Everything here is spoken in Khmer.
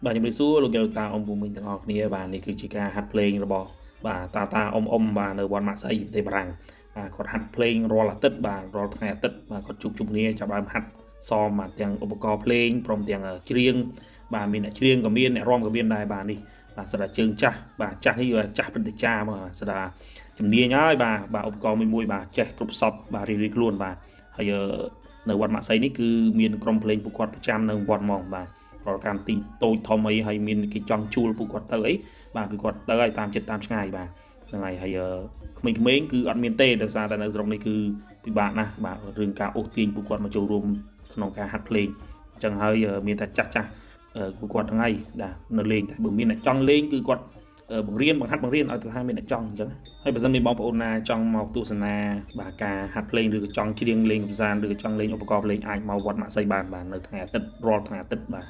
បាទជំរាបសួរលោកយាយលោកតាអ៊ំពូមីងទាំងអស់គ្នាបាទនេះគឺជាការហាត់ភ្លេងរបស់បាទតាអ៊ំបាទនៅវត្តម៉ាក់ស្អីប្រទេសបារាំងបាទគាត់ហាត់ភ្លេងរាល់អាទិត្យបាទរាល់ថ្ងៃអាទិត្យបាទគាត់ជួបគ្នាចាប់ដើមហាត់សមបាទទាំងឧបករណ៍ភ្លេងព្រមទាំងច្រៀងបាទមានអ្នកច្រៀងក៏មានអ្នករាំក៏មានដែរបាទនេះបាទស្ដាជើងចាស់បាទចាស់នេះវាចាស់ព្រឹត្តិចារបាទស្ដាជំនាញហើយបាទឧបករណ៍មួយបាទចេះគ្រប់សពបាទរៀងខ្លួនបាទហើយនៅវត្តម៉ាក់ស្អីនេះគឺមានក្រុមភ្លេងពួកគាត់ប្រចាំនៅវត្តហ្មងបាទរាល់កម្មទីតូចធំអីហើយមានគេចង់ជួលពួកគាត់ទៅអីបាទគឺគាត់ទៅហើយតាមចិត្តតាមឆ្ងាយបាទហ្នឹងហើយក្មេងៗគឺអត់មានទេដោយសារតែនៅស្រុកនេះគឺពិបាកណាស់បាទរឿងការអូសទាញពួកគាត់មកចូលរួមក្នុងការហាត់ភ្លេងអញ្ចឹងហើយមានតែចាស់ពួកគាត់ហ្នឹងហើយនៅលេងតែបើមានអ្នកចង់លេងគឺគាត់បង្រៀនបង្ហាត់បង្រៀនឲ្យទៅថាមានអ្នកចង់អញ្ចឹងហើយបើសិនមានបងប្អូនណាចង់មកទស្សនាបាទការហាត់ភ្លេងឬក៏ចង់ច្រៀងលេងកម្សាន្តឬក៏ចង់លេងឧបករណ៍ភ្លេងអាចមកវត្តម៉ាក់សីបាននៅថ្ងៃអាទិត្យរាល់ថ្ងៃអាទិត្យបាទ